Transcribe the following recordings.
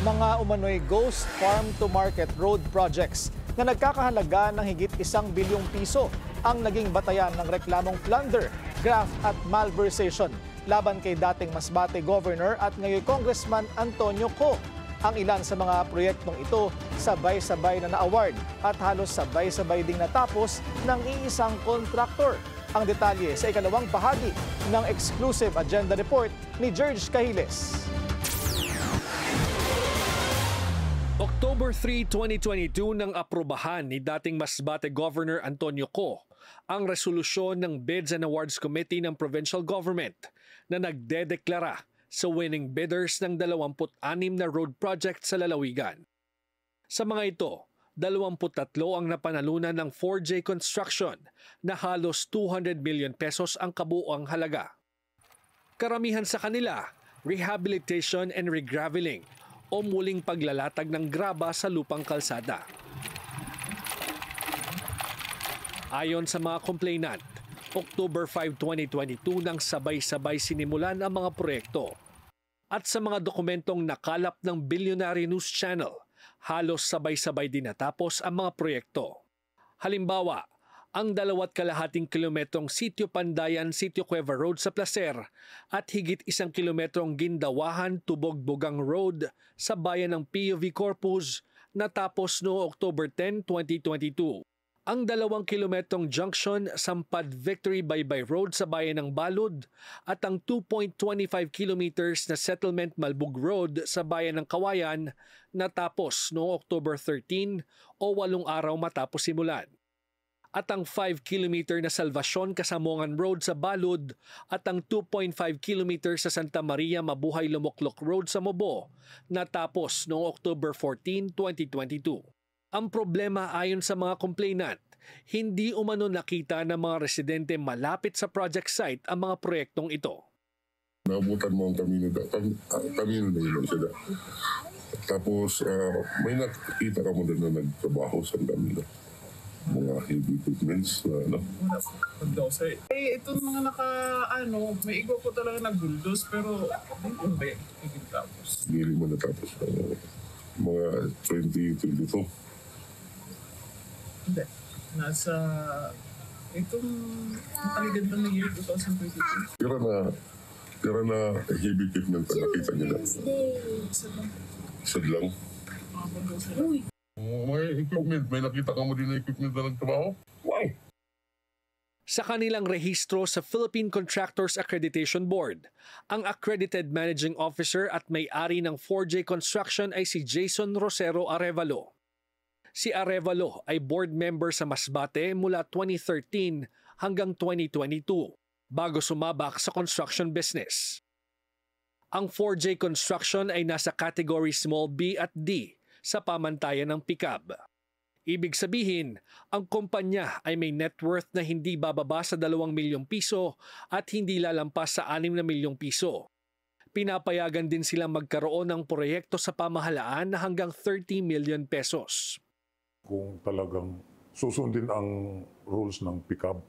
mga umano'y ghost farm-to-market road projects na nagkakahalaga ng higit 1 bilyong piso ang naging batayan ng reklamong plunder, graft at malversation laban kay dating Masbate Governor at ngayon Congressman Antonio Co. Ang ilan sa mga proyektong ito sabay-sabay na na-award at halos sabay-sabay ding natapos ng iisang kontraktor. Ang detalye sa ikalawang bahagi ng exclusive agenda report ni George Cahiles. October 3, 2022 nang aprobahan ni dating Masbate Governor Antonio Co. ang resolusyon ng Bids and Awards Committee ng Provincial Government na nagdedeklara sa winning bidders ng 26 na road project sa lalawigan. Sa mga ito, 23 ang napanalunan ng 4J Construction na halos 200 million pesos ang kabuuang halaga. Karamihan sa kanila, rehabilitation and regraveling o muling paglalatag ng graba sa lupang kalsada. Ayon sa mga complainant, October 5, 2022 nang sabay-sabay sinimulan ang mga proyekto. At sa mga dokumentong nakalap ng Billionaire News Channel, halos sabay-sabay din natapos ang mga proyekto. Halimbawa, ang 2.5 kilometrong Sitio Pandayan, Sitio Cueva Road sa Placer at higit 1 kilometrong Gindawahan-Tubog-Bugang Road sa bayan ng PUV Corpus natapos noong October 10, 2022. Ang 2 kilometrong junction Sampad Victory Baybay Road sa bayan ng Balud at ang 2.25 kilometers na Settlement Malbug Road sa bayan ng Kawayan natapos noong October 13 o 8 araw matapos simulan. At ang 5-kilometer na Salvacion Kasamongan Road sa Balud at ang 2.5 kilometer sa Santa Maria Mabuhay Lumoklok Road sa Mobo natapos noong October 14, 2022. Ang problema ayon sa mga complainant, hindi umano nakita ng mga residente malapit sa project site ang mga proyektong ito. Naabutan mo ang kamino na yun sila. Tapos may nakita ka mo din na nagtrabaho sa kamino. Mga heavy equipments na itong mga may igo ko talaga nag-bulldoze pero hindi tapos. Hindi mo natapos. Mga 2022. Hindi. Nasa itong paligid ng year 2022. Tira na heavy equipment na nakita nila. Sad lang. May equipment. May nakita ka mo din na equipment na nagtrabaho? Why? Sa kanilang rehistro sa Philippine Contractors Accreditation Board, ang accredited managing officer at may-ari ng 4J Construction ay si Jason Rosero Arevalo. Si Arevalo ay board member sa Masbate mula 2013 hanggang 2022 bago sumabak sa construction business. Ang 4J Construction ay nasa category Small B at D sa pamantayan ng PICAB. Ibig sabihin, ang kumpanya ay may net worth na hindi bababa sa 2 milyong piso at hindi lalampas sa 6 na milyong piso. Pinapayagan din silang magkaroon ng proyekto sa pamahalaan na hanggang 30 million pesos. Kung talagang susundin ang rules ng PICAB,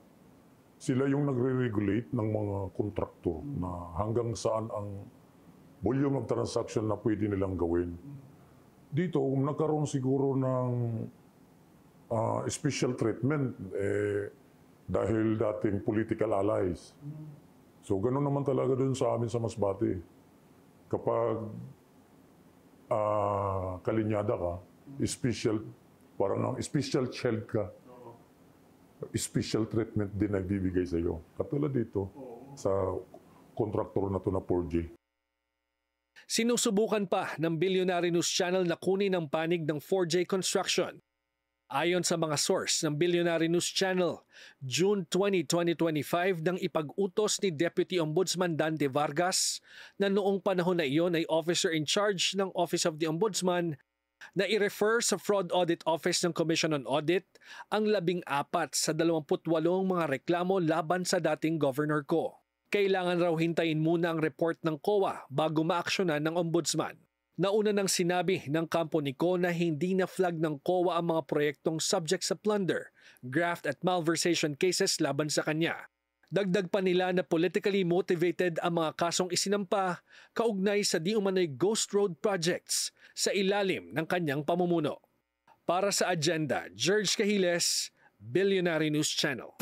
sila yung nagre-regulate ng mga kontraktor na hanggang saan ang volume of transaction na pwede nilang gawin. Dito, nagkaroon siguro ng special treatment dahil dating political allies. So, gano'n naman talaga dun sa amin sa Masbate. Kapag kalinyada ka, parang special child ka, special treatment din nagbibigay sa iyo. Katulad dito sa kontraktor na to na 4G. Sinusubukan pa ng Billionaire News Channel na kunin ang panig ng 4J Construction. Ayon sa mga source ng Billionaire News Channel, June 20, 2025 nang ipag-utos ni Deputy Ombudsman Dante Vargas na noong panahon na iyon ay officer in charge ng Office of the Ombudsman na i-refer sa Fraud Audit Office ng Commission on Audit ang 14 sa 28 mga reklamo laban sa dating Governor Co. Kailangan raw hintayin muna ang report ng COA bago maaksyonan ng Ombudsman. Nauna nang sinabi ng kampo ni Co na hindi na flag ng COA ang mga proyektong subject sa plunder, graft at malversation cases laban sa kanya. Dagdag pa nila na politically motivated ang mga kasong isinampa kaugnay sa di umano'y ghost road projects sa ilalim ng kanyang pamumuno. Para sa Agenda, George Cahiles, Billionaire News Channel.